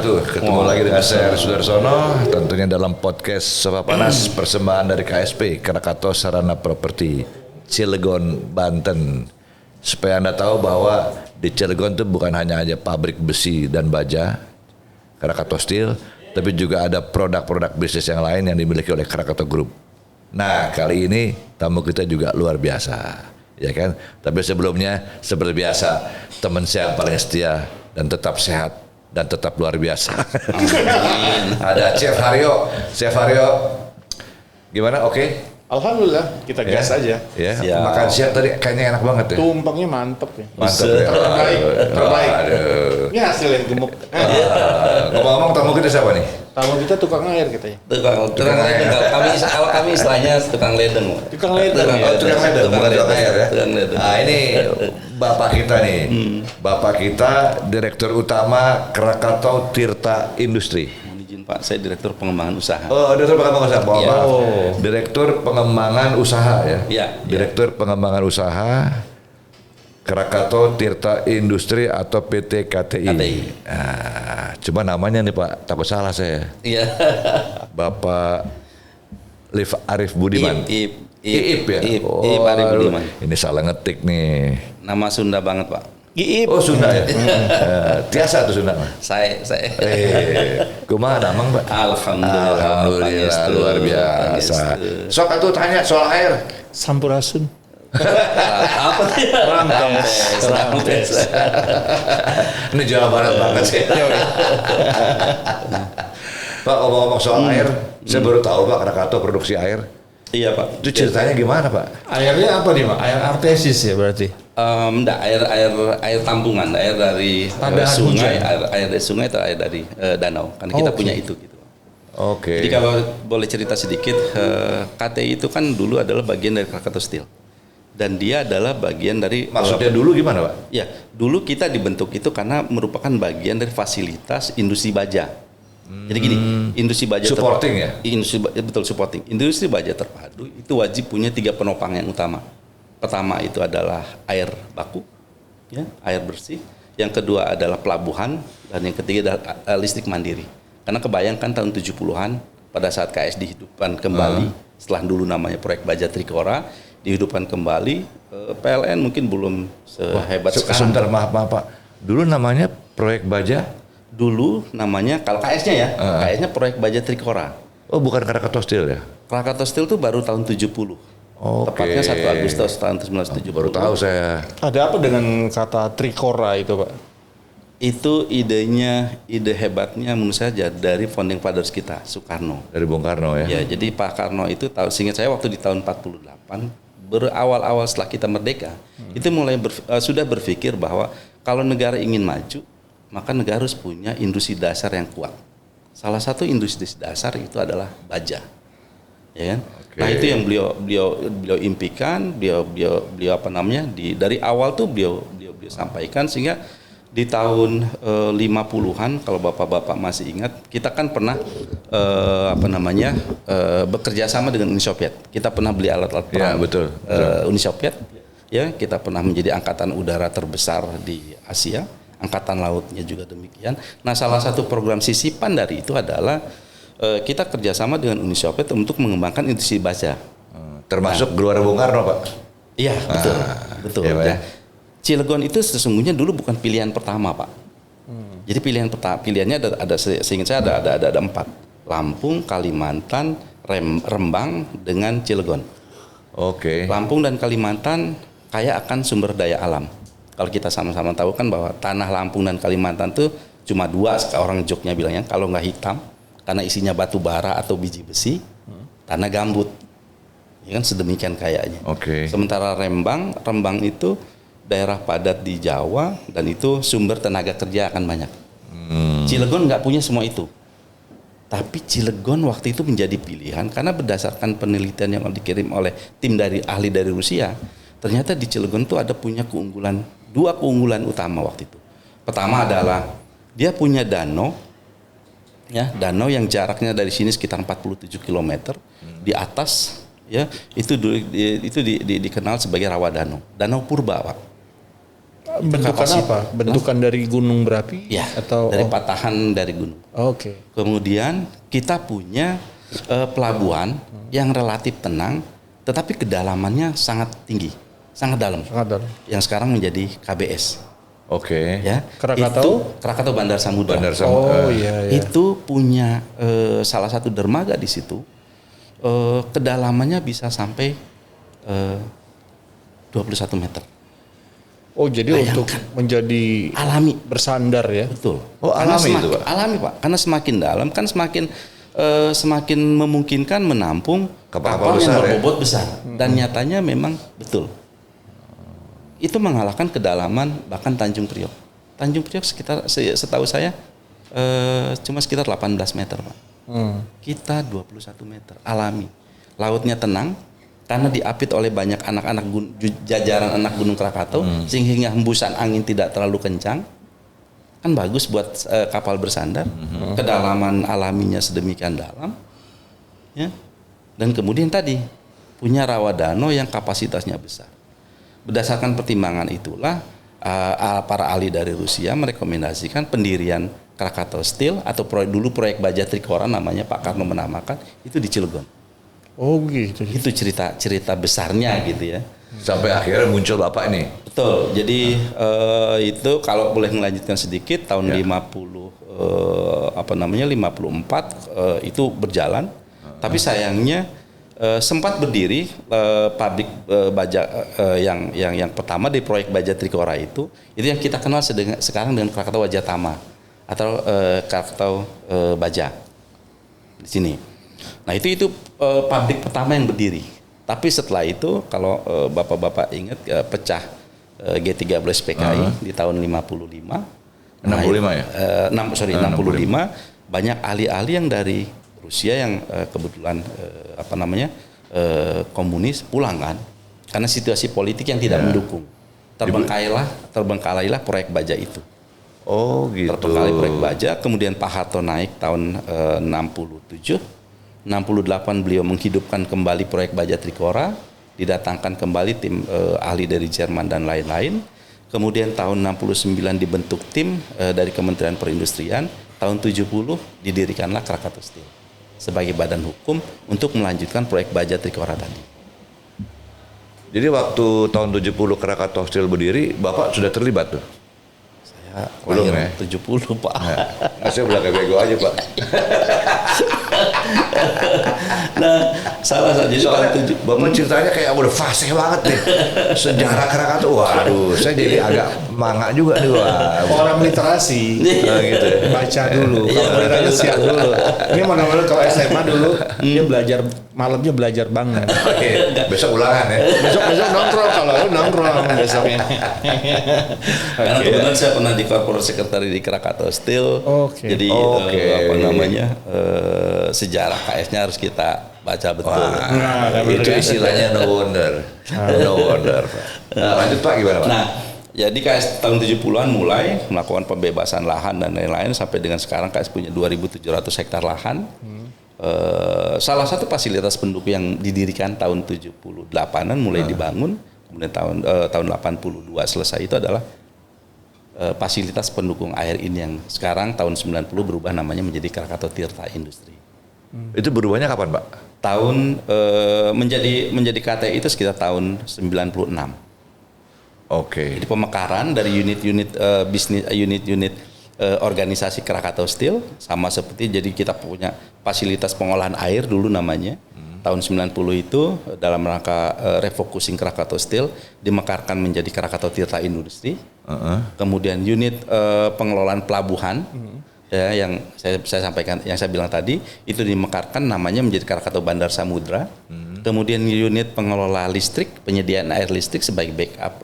wabarakatuh. Ketemu lagi dengan saya Aris Sudarsono, tentunya dalam podcast Sofa Panas persembahan dari KSP Krakatau Sarana Properti Cilegon, Banten. Supaya Anda tahu bahwa di Cilegon itu bukan hanya aja pabrik besi dan baja Krakatau Steel, tapi juga ada produk-produk bisnis yang lain yang dimiliki oleh Krakatau Group. Nah, kali ini tamu kita juga luar biasa, ya kan? Tapi sebelumnya seperti biasa, teman saya yang paling setia dan tetap sehat dan tetap luar biasa. Ada Chef Haryo. Chef Haryo, gimana? Oke? Alhamdulillah, kita gas aja. Ya. Makan siang tadi kayaknya enak banget ya. Tumpengnya mantep ya. Mantap ya. Terbaik. Aduh. Ini hasil yang gemuk. Ngomong-ngomong, tamu kita siapa nih? Tamu kita tukang air katanya. Tukang ledeng. Kalau kami istilahnya tukang ledeng. Tukang ledeng. Tukang ledeng, bukan tukang air ya. Tukang ledeng. Nah, ini bapak kita nih. Bapak kita Direktur Utama Krakatau Tirta Industri. Mohon izin Pak, saya Direktur Pengembangan Usaha. Oh, Direktur Pengembangan Usaha. Iya. Maaf. Direktur Pengembangan Usaha ya. Iya. Direktur Pengembangan Usaha Krakatau Tirta Industri atau PT KTI. Nah, cuma namanya nih Pak, takut salah saya. Iya. Bapak Liv Arif Budiman. Iip ya? Iip Arif Budiman. Ini salah ngetik nih. Nama Sunda banget Pak. Iip. Oh Sunda ya? Tiasa tuh Sunda mah. Saya. Kumaha damang Pak? Alhamdulillah. Luar biasa. Sok atuh tanya soal air. Sampurasun. Apa sih? Ramtes. Ini Jawa Barat banget sih. Pak, ngomong-ngomong soal air, saya baru tahu Pak Krakatau produksi air. Iya Pak. Itu ceritanya gimana Pak? Airnya apa nih Pak? Air artesis ya berarti? Enggak, air tampungan, air dari sungai, air dari sungai atau air dari danau. Karena kita punya itu gitu. Oke. Jadi kalau boleh cerita sedikit, KTI itu kan dulu adalah bagian dari Krakatau Steel. Dan dia adalah bagian dari... Maksudnya dulu gimana Pak? Ya, dulu kita dibentuk itu karena merupakan bagian dari fasilitas industri baja. Jadi gini, industri baja supporting ya? Betul, supporting. Industri baja terpadu itu wajib punya 3 penopang yang utama. Pertama itu adalah air baku, ya, air bersih. Yang kedua adalah pelabuhan, dan yang ketiga adalah listrik mandiri. Karena kebayangkan tahun 70-an pada saat KS dihidupkan kembali, setelah dulu namanya proyek Baja Trikora, dihidupkan kembali, PLN mungkin belum sehebat sekarang. Sebentar, maaf Pak. Dulu namanya proyek Baja? Dulu namanya, kalau KS-nya ya, KS-nya proyek Baja Trikora. Oh bukan Krakatau Steel ya? Krakatau Steel itu baru tahun 70. Tepatnya 1 Agustus tahun 1970. Baru tahu saya. Ada apa dengan kata Trikora itu Pak? Itu ide hebatnya menurut saya dari founding fathers kita, Soekarno. Dari Bung Karno ya? Ya, jadi Pak Karno itu seingat saya waktu di tahun 48, berawal-awal setelah kita merdeka, itu mulai sudah berpikir bahwa kalau negara ingin maju, maka negara harus punya industri dasar yang kuat. Salah satu industri dasar itu adalah baja. Ya kan? Nah, itu yang beliau impikan, beliau apa namanya? Dari awal tuh beliau sampaikan, sehingga di tahun 50-an kalau Bapak-bapak masih ingat, kita kan pernah bekerja sama dengan Uni Soviet. Kita pernah beli alat-alat perang. Ya, betul. Uni Soviet. Ya, kita pernah menjadi angkatan udara terbesar di Asia, angkatan lautnya juga demikian. Nah, salah satu program sisipan dari itu adalah kita kerjasama dengan Uni Soviet untuk mengembangkan industri baja. Termasuk Gelora Bung Karno Pak? Iya, betul. Iya, Pak, ya. Cilegon itu sesungguhnya dulu bukan pilihan pertama Pak. Jadi pilihannya ada seingat saya ada 4. Lampung, Kalimantan, Rembang dengan Cilegon. Oke. Lampung dan Kalimantan kaya akan sumber daya alam. Kalau kita sama-sama tahu kan bahwa tanah Lampung dan Kalimantan tuh cuma 2, orang Jognya bilangnya, kalau nggak hitam karena isinya batu bara atau biji besi, tanah gambut. Ya kan, sedemikian kayanya. Oke. Sementara Rembang itu daerah padat di Jawa dan itu sumber tenaga kerja akan banyak. Cilegon nggak punya semua itu. Tapi Cilegon waktu itu menjadi pilihan karena berdasarkan penelitian yang dikirim oleh tim dari ahli dari Rusia, ternyata di Cilegon itu ada punya keunggulan, 2 keunggulan utama waktu itu. Pertama adalah dia punya danau, ya, danau yang jaraknya dari sini sekitar 47 km di atas, ya, itu dikenal sebagai rawa danau, danau purba Pak. Bentukan kapasitas. apa? Bentukan dari gunung berapi? Ya, Atau dari patahan dari gunung. Oke. Kemudian kita punya pelabuhan yang relatif tenang, tetapi kedalamannya sangat tinggi, sangat dalam. Sangat dalam. Yang sekarang menjadi KBS. Oke. Ya, Krakatau? Krakatau Bandar Samudra. Bandar Oh iya. Itu punya salah satu dermaga di situ. Kedalamannya bisa sampai 21 meter. Oh jadi Bayangkan. untuk menjadi Alami. bersandar ya? Betul. Oh, Karena alami itu, Pak? Alami, Pak. Karena semakin dalam kan semakin memungkinkan menampung Kapal-kapal kapal yang besar, ya? berbobot besar. Dan nyatanya memang betul. Itu mengalahkan kedalaman bahkan Tanjung Priok. Tanjung Priok sekitar setahu saya cuma sekitar 18 meter, Pak. Kita 21 meter, alami. Lautnya tenang karena diapit oleh banyak anak-anak jajaran anak Gunung Krakatau sehingga hembusan angin tidak terlalu kencang. Kan bagus buat kapal bersandar. Kedalaman alaminya sedemikian dalam. Ya. Dan kemudian tadi punya rawa danau yang kapasitasnya besar. Berdasarkan pertimbangan itulah para ahli dari Rusia merekomendasikan pendirian Krakatau Steel atau dulu proyek baja Trikora namanya, Pak Karno menamakan itu di Cilegon. Oh gitu. Itu cerita besarnya gitu ya. Sampai akhirnya muncul Bapak ini. Betul. Jadi itu kalau boleh melanjutkan sedikit tahun 54 itu berjalan. Tapi sayangnya sempat berdiri pabrik baja yang pertama di proyek baja Trikora itu yang kita kenal sekarang dengan Krakatau Wajatama atau Krakatau Baja di sini. Nah itu pabrik pertama yang berdiri. Tapi setelah itu kalau bapak-bapak ingat pecah G13 PKI di tahun 55. 65 ya? 65. Banyak ahli-ahli yang dari Rusia yang kebetulan komunis pulang kan. Karena situasi politik yang tidak mendukung. Terbengkalailah proyek baja itu. Oh gitu. Terbengkalai proyek baja, kemudian Pak Harto naik tahun 67. 68 beliau menghidupkan kembali proyek baja Trikora, didatangkan kembali tim ahli dari Jerman dan lain-lain. Kemudian tahun 69 dibentuk tim dari Kementerian Perindustrian, tahun 70 didirikanlah Krakatau Steel sebagai badan hukum untuk melanjutkan proyek baja Trikora tadi. Jadi waktu tahun 70 Krakatau Steel berdiri, Bapak sudah terlibat tuh? Saya Belum lahir ya? 70 Pak. Nah, saya belakang bego aja Pak. Nah, salah saja Soalnya tahun 70. Bapak ceritanya kayak udah fasih banget nih. Sejarah Krakatau, waduh, saya jadi agak manga juga nih. Wah. Orang literasi. Nah, gitu ya. Baca dulu. Kalau benerannya siap dulu. Ini mana-mana kalau SMA dulu dia belajar malamnya belajar banget. Oke, besok ulangan ya. Besok nongkrong kalau lu nongkrong besoknya. Karena kebetulan saya pernah di corporate secretary di Krakatau Steel. Oke. Jadi Oke. sejarah KS-nya harus kita baca betul. Wah, itu istilahnya no wonder. No wonder, Pak. Nah, lanjut Pak, gimana Pak? Nah, jadi KS tahun 70-an mulai melakukan pembebasan lahan dan lain-lain sampai dengan sekarang KS punya 2.700 hektar lahan. Salah satu fasilitas pendukung yang didirikan tahun 78-an mulai dibangun, kemudian tahun 82 selesai itu adalah fasilitas pendukung air ini yang sekarang tahun 90 berubah namanya menjadi Krakatau Tirta Industri. Itu berubahnya kapan Pak? Tahun menjadi KTI itu sekitar tahun 96. Oke. Jadi pemekaran dari unit-unit bisnis, unit-unit organisasi Krakatau Steel sama seperti jadi kita punya fasilitas pengolahan air dulu namanya. Tahun 90 itu dalam rangka refocusing Krakatau Steel dimekarkan menjadi Krakatau Tirta Industri. Kemudian unit pengelolaan pelabuhan ya, yang saya sampaikan, yang saya bilang tadi itu dimekarkan namanya menjadi Krakatau Bandar Samudra. Kemudian unit pengelola listrik, penyediaan air listrik sebagai backup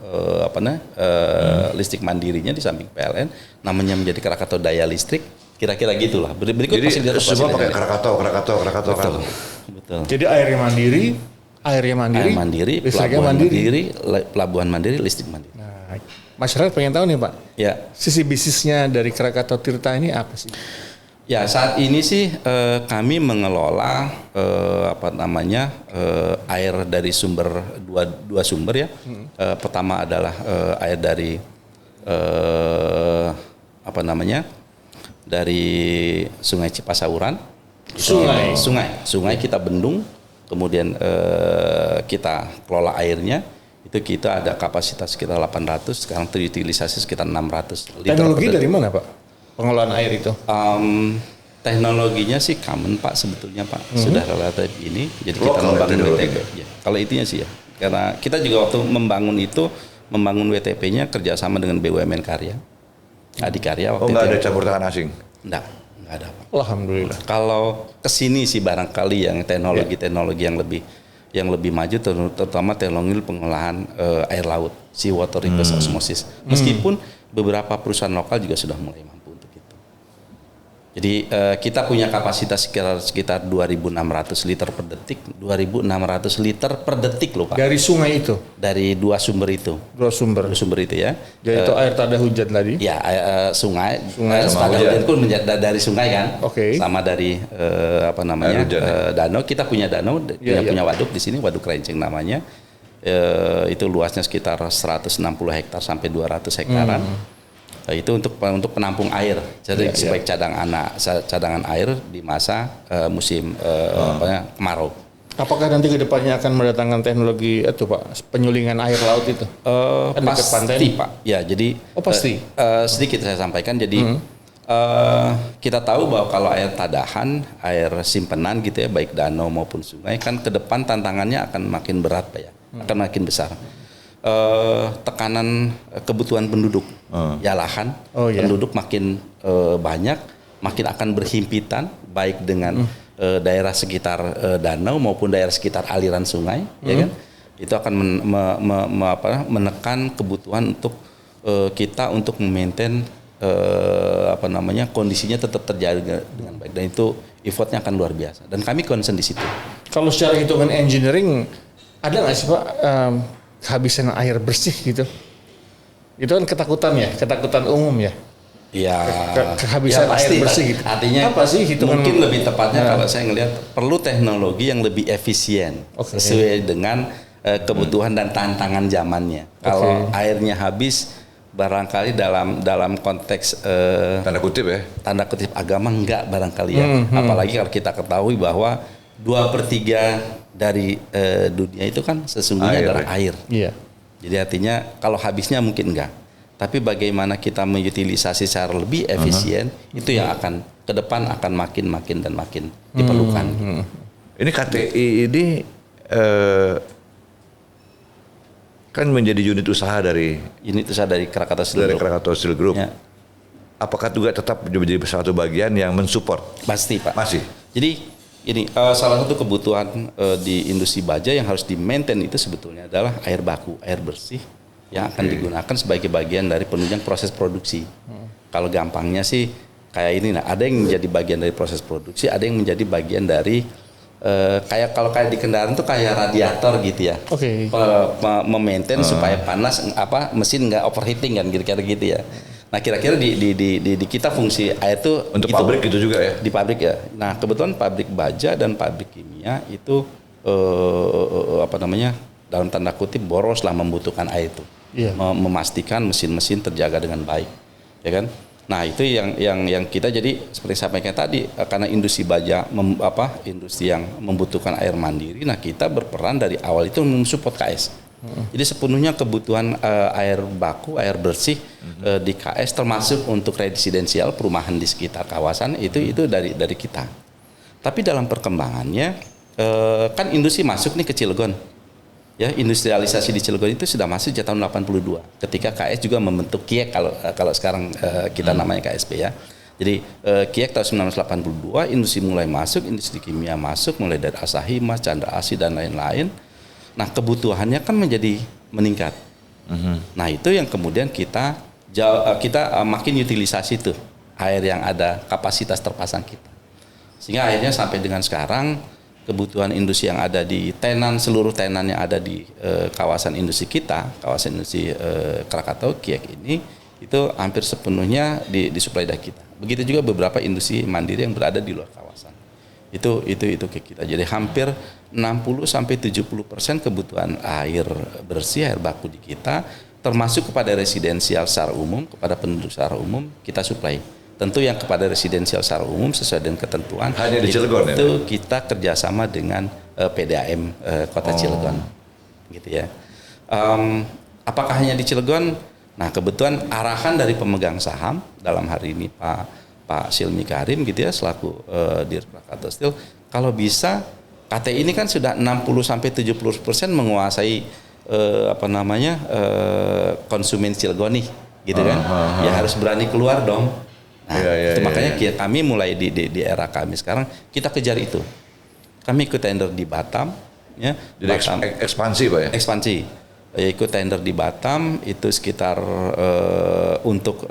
listrik mandirinya di samping PLN namanya menjadi Krakatau Daya Listrik. Kira-kira gitulah. Berikut Jadi semua pakai fasilitas. Krakatau. Betul. Jadi airnya mandiri, Air mandiri, listriknya pelabuhan mandiri. mandiri, pelabuhan mandiri, listrik mandiri. Nah, masyarakat pengen tahu nih Pak, Ya. sisi bisnisnya dari Krakatau Tirta ini apa sih? Ya, saat ini sih kami mengelola air dari sumber dua sumber ya. Pertama adalah air dari apa namanya, dari Sungai Cipasauran. Sungai kita bendung, kemudian kita kelola airnya. Itu kita ada kapasitas sekitar 800, sekarang terutilisasi sekitar 600 liter. Teknologi dari mana Pak? Pengelolaan air itu? Teknologinya sih common Pak sebetulnya Pak, sudah relatif ini. Jadi kita membangun WTP. Ya, kalau itunya sih ya, karena kita juga waktu membangun WTP-nya kerjasama dengan BUMN Karya, Adikarya waktu itu. Nggak ada campur tangan asing? Nggak ada Pak. Alhamdulillah. Kalau kesini sih barangkali yang teknologi yang lebih maju, terutama teknologi pengolahan air laut, seawater reverse osmosis. Meskipun beberapa perusahaan lokal juga sudah mulai mampu untuk itu. Jadi kita punya kapasitas sekitar 2.600 liter per detik, 2.600 liter per detik loh Pak. Dari sungai itu? Dari dua sumber itu. Dua sumber itu ya. Jadi itu air tada hujan tadi? Ya, sungai sama tada hujan pun dari sungai kan. Oke. Sama dari danau. Kita punya danau, punya waduk di sini, Waduk Renceng namanya. Itu luasnya sekitar 160 hektar sampai 200 hektaran. Itu untuk penampung air, jadi sebagai cadangan air di masa musim kemarau. Apakah nanti kedepannya akan mendatangkan teknologi itu Pak, penyulingan air laut itu? Pasti Pak. Ya, jadi pasti. Sedikit saya sampaikan. Jadi kita tahu bahwa kalau air tadahan, air simpenan gitu ya, baik danau maupun sungai, kan ke depan tantangannya akan makin berat Pak ya, akan makin besar. Tekanan kebutuhan penduduk, ya lahan, penduduk makin banyak, makin akan berhimpitan, baik dengan daerah sekitar danau maupun daerah sekitar aliran sungai, ya kan? Itu akan menekan kebutuhan untuk kita untuk memaintain kondisinya tetap terjaga dengan baik, dan itu effortnya akan luar biasa. Dan kami concern di situ. Kalau secara hitungan engineering ada nggak sih Pak kehabisan air bersih gitu? Itu kan ketakutan umum ya. Ya, kehabisan air bersih gitu. Artinya apa sih hitungan? Mungkin lebih tepatnya kalau saya ngelihat perlu teknologi yang lebih efisien sesuai dengan kebutuhan dan tantangan zamannya. Kalau airnya habis, barangkali dalam konteks tanda kutip agama enggak barangkali ya. Apalagi kalau kita ketahui bahwa 2/3 dari dunia itu kan sesungguhnya adalah air. Iya. Jadi artinya kalau habisnya mungkin enggak. Tapi bagaimana kita mengutilisasi secara lebih efisien, itu yang akan ke depan akan makin diperlukan. Ini KTI ini kan menjadi unit usaha dari Krakatau Steel Group. Ya. Apakah juga tetap menjadi satu bagian yang mensupport? Pasti Pak. Masih. Jadi ini salah satu kebutuhan di industri baja yang harus di-maintain itu sebetulnya adalah air baku, air bersih yang akan digunakan sebagai bagian dari penunjang proses produksi. Kalau gampangnya sih kayak ini, ada yang menjadi bagian dari proses produksi, ada yang menjadi bagian dari kayak di kendaraan tuh kayak radiator gitu ya. Memaintain supaya panas mesin nggak overheating kan kira-kira gitu ya. Nah kira-kira di kita fungsi air itu untuk gitu, pabrik gitu juga ya? Di pabrik ya. Nah kebetulan pabrik baja dan pabrik kimia itu dalam tanda kutip boros lah membutuhkan air itu, memastikan mesin-mesin terjaga dengan baik, ya kan? Nah itu yang kita jadi seperti saya sampaikan tadi, karena industri baja industri yang membutuhkan air mandiri. Nah kita berperan dari awal itu mensupport KS. Jadi sepenuhnya kebutuhan air baku, air bersih di KS termasuk untuk residensial perumahan di sekitar kawasan itu dari kita. Tapi dalam perkembangannya kan industri masuk nih ke Cilegon. Ya, industrialisasi di Cilegon itu sudah masuk sejak tahun 82. Ketika KS juga membentuk KIEK kalau sekarang kita namanya KSP ya. Jadi KIEK tahun 1982 industri mulai masuk, industri kimia masuk mulai dari Asahi, Mas, Chandra Asih dan lain-lain. Nah kebutuhannya kan menjadi meningkat. Nah itu yang kemudian kita makin utilisasi tuh air yang ada kapasitas terpasang kita. Sehingga akhirnya sampai dengan sekarang kebutuhan industri yang ada di seluruh tenan yang ada di kawasan industri kita, kawasan industri Krakatau KIEK ini itu hampir sepenuhnya disuplai dari kita. Begitu juga beberapa industri mandiri yang berada di luar kawasan. Itu ke kita. Jadi hampir 60-70% kebutuhan air bersih, air baku di kita termasuk kepada residensial secara umum, kepada penduduk secara umum kita supply. Tentu yang kepada residensial secara umum sesuai dengan ketentuan. Hanya di Cilegon ya? Itu kita kerjasama dengan PDAM Kota Cilegon, gitu ya. Apakah hanya di Cilegon? Nah, kebetulan arahan dari pemegang saham dalam hari ini Pak Silmi Karim gitu ya selaku Dir Krakatau Steel, kalau bisa KTI ini kan sudah 60-70% menguasai konsumen Cilegon nih, gitu kan? Ya harus berani keluar dong. Nah, itu makanya kami mulai di era kami sekarang kita kejar itu. Kami ikut tender di Batam, ya. Jadi Batam, ekspansi Pak ya? Ekspansi. Ikut tender di Batam itu sekitar untuk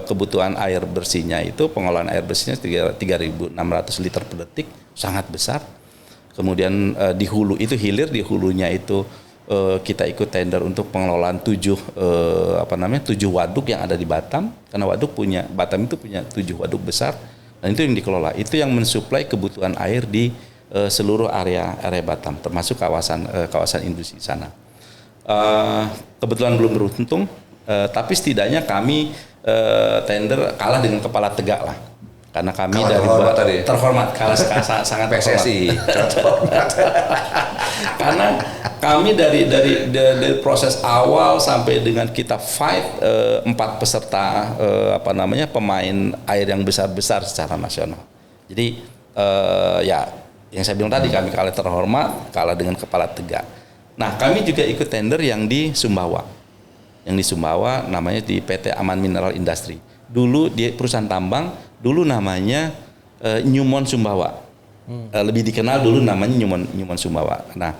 kebutuhan air bersihnya itu pengolahan air bersihnya 3.600 liter per detik, sangat besar. Kemudian di hulu itu hilir, di hulunya itu kita ikut tender untuk pengelolaan 7 waduk yang ada di Batam, karena Batam itu punya 7 waduk besar dan itu yang dikelola, itu yang mensuplai kebutuhan air di seluruh area Batam termasuk kawasan industri di sana. Kebetulan belum beruntung, tapi setidaknya kami tender kalah dengan kepala tegak lah. Karena kami terhormat kalah sangat PSSI terhormat. Karena kami dari proses awal sampai dengan kita fight 4 peserta pemain air yang besar-besar secara nasional. Jadi ya yang saya bilang tadi, kami kalah terhormat, kalah dengan kepala tegak. Nah, kami juga ikut tender yang di Sumbawa. Yang di Sumbawa namanya di PT Aman Mineral Industri. Dulu di perusahaan tambang, dulu namanya Newmont Sumbawa. Lebih dikenal dulu namanya Newmont Sumbawa. Nah,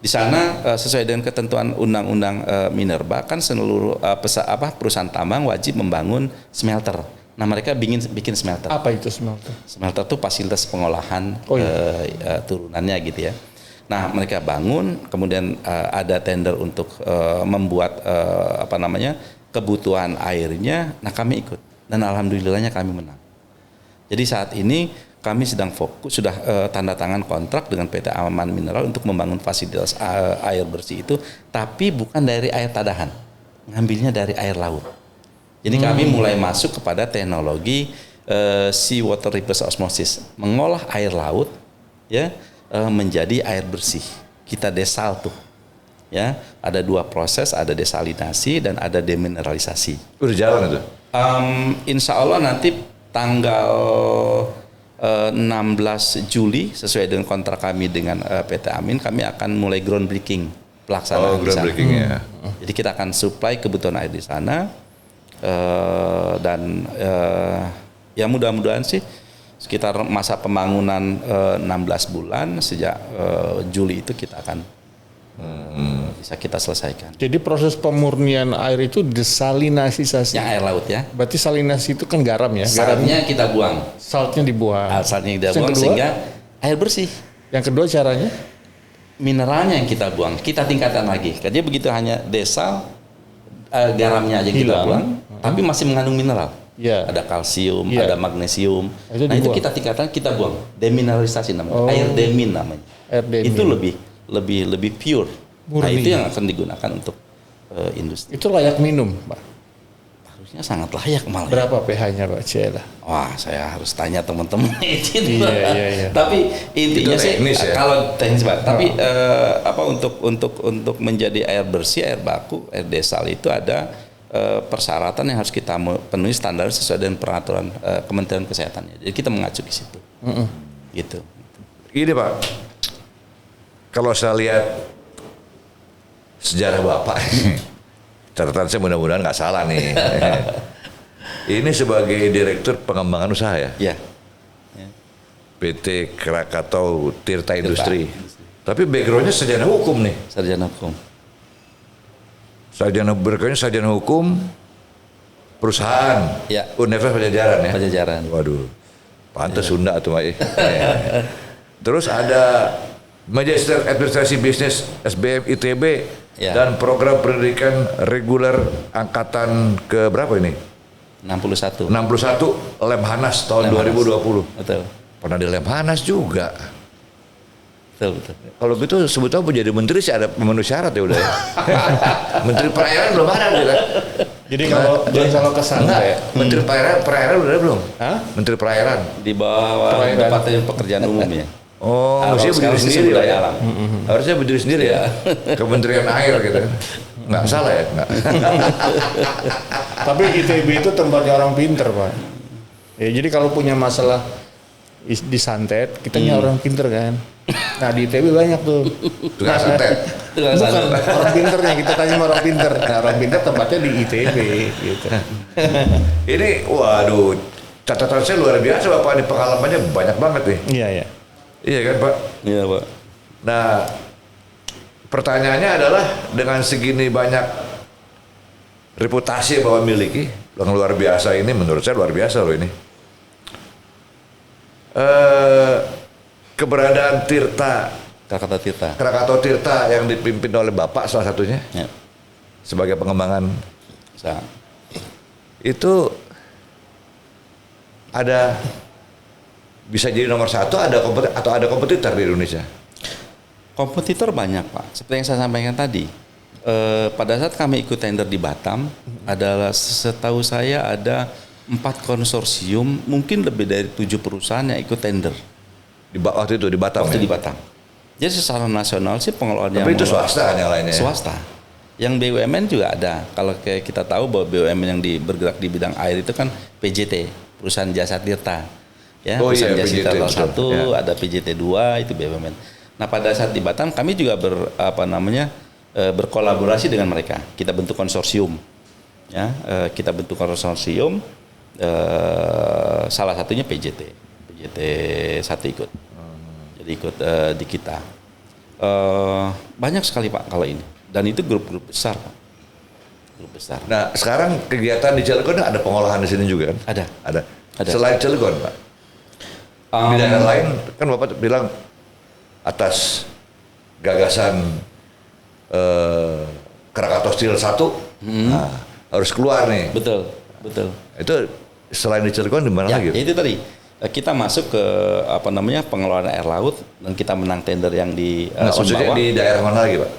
di sana sesuai dengan ketentuan Undang-Undang Minerba kan seluruh perusahaan tambang wajib membangun smelter. Nah, mereka bikin smelter. Apa itu smelter? Smelter itu fasilitas pengolahan turunannya gitu ya. Nah, mereka bangun, kemudian ada tender untuk membuat kebutuhan airnya. Nah, kami ikut dan alhamdulillahnya kami menang. Jadi saat ini kami sedang fokus, sudah tanda tangan kontrak dengan PT Aman Mineral untuk membangun fasilitas air bersih itu, tapi bukan dari air tadahan, ngambilnya dari air laut. Jadi kami mulai masuk kepada teknologi sea water reverse osmosis, mengolah air laut ya menjadi air bersih. Kita desal tuh. Ya, ada 2 proses, ada desalinasi dan ada demineralisasi. Udah jalan itu? Insya Allah nanti tanggal 16 Juli sesuai dengan kontrak kami dengan PT Amin, kami akan mulai groundbreaking pelaksanaan di sana. Ya. Jadi kita akan supply kebutuhan air di sana dan ya mudah-mudahan sih sekitar masa pembangunan 16 bulan sejak Juli itu kita akan bisa kita selesaikan. Jadi proses pemurnian air itu desalinasi. Yang air laut ya. Berarti salinasi itu kan garam ya? Garamnya kita buang. Saltnya dibuang. Saltnya kita buang sehingga air bersih. Yang kedua caranya? Mineralnya yang kita buang, kita tingkatkan lagi. Jadi begitu hanya desal, garamnya aja kita buang, tapi masih mengandung mineral. Ya. Ada kalsium, ada magnesium. Itu kita tingkatkan, kita buang. Demineralisasi namanya. Air demin namanya. Air demin. Itu lebih pure. Murni. Nah, itu yang akan digunakan untuk industri. Itu layak minum, Pak? Harusnya sangat layak malah. Berapa pH-nya, Pak Ciela? Wah, saya harus tanya teman-teman itu. Iya. Tapi intinya sih ya? kalau teknis Pak. Tapi untuk menjadi air bersih, air baku, air desal itu ada persyaratan yang harus kita penuhi standar sesuai dengan peraturan Kementerian Kesehatan. Jadi kita mengacu di situ. Gitu. Ini Pak, kalau saya lihat sejarah Bapak, catatan saya mudah-mudahan nggak salah nih. Ini sebagai Direktur Pengembangan Usaha ya? Iya. PT Krakatau Tirta Industri. Tapi backgroundnya sarjana hukum nih. Sarjana hukum. Sarjana hukum perusahaan. Ya. Universitas Pajajaran ya. Pajajaran. Waduh, pantas Sunda tuh Pak. Terus ada Magister Administrasi Bisnis SBM ITB dan program pendidikan reguler angkatan ke berapa ini? 61. Lemhanas tahun 2020. Betul. Pernah di Lemhanas juga. Betul. Kalau gitu sebetulnya mau jadi menteri sih ada memenuhi syarat ya udah ya. Menteri perairan belum ada gitu kan. Jadi kalau ke sana Enggak, ya. Menteri perairan udah ada belum? Hah? Menteri perairan. Di bawah Perairan. Departemen Pekerjaan Umum ya. Oh, Kalau mesti sekarang berdiri sistem sendiri budaya ya. alam. Harusnya berdiri sendiri ya. Kementerian Air gitu. Nggak salah ya? Nggak. Tapi ITB itu tempatnya orang pinter, Pak. Ya, jadi kalau punya masalah disantet, kitanya orang pinter kan. Nah di ITB banyak tuh. Tukang santet. Tukang Bukan santet. orang pinternya, kita tanya sama orang pinter. Nah orang pinter tempatnya di ITB gitu. Ini, waduh, catatan saya luar biasa Bapak. Ini pengalamannya banyak banget nih. Iya ya. Iya kan Pak? Iya, Pak. Nah, pertanyaannya adalah dengan segini banyak reputasi yang Bapak miliki, yang luar biasa ini, menurut saya luar biasa loh ini. Keberadaan Krakatau Tirta yang dipimpin oleh Bapak salah satunya Ya. sebagai pengembangan Sa- itu ada bisa jadi nomor satu atau ada kompetitor di Indonesia. Kompetitor banyak, Pak. Seperti yang saya sampaikan tadi. Pada saat kami ikut tender di Batam, adalah setahu saya ada 4 konsorsium, mungkin lebih dari 7 perusahaan yang ikut tender Waktu itu di Batam. waktu Ya? di Batam. Jadi secara nasional sih pengelolaannya. Tapi itu swasta kan yang lainnya. Ya? Swasta. Yang BUMN juga ada. Kalau kayak kita tahu bahwa BUMN yang bergerak di bidang air itu kan PJT, perusahaan jasa tirta. Ya, Oh perusahaan iya, jasa PJT, tirta betul. 1, Ya. ada PJT 2 itu BUMN. Nah, pada saat di Batam kami juga berkolaborasi dengan mereka. Kita bentuk konsorsium. Ya, kita bentuk konsorsium, salah satunya PJT 1 ikut. Jadi ikut di kita. Banyak sekali Pak kalau ini. Dan itu grup-grup besar, Pak. Grup besar. Nah, sekarang kegiatan di Cilegon ada pengolahan di sini juga kan? Ada. Ada. Selain Cilegon, Pak. Di daerah lain kan Bapak bilang atas gagasan Krakatau Steel 1 nah, harus keluar nih. Betul. Itu selain di Cilegon di mana Ya, lagi? itu tadi. Kita masuk ke pengelolaan air laut dan kita menang tender yang di Nah, maksudnya Sumbawa. di daerah mana lagi, Pak?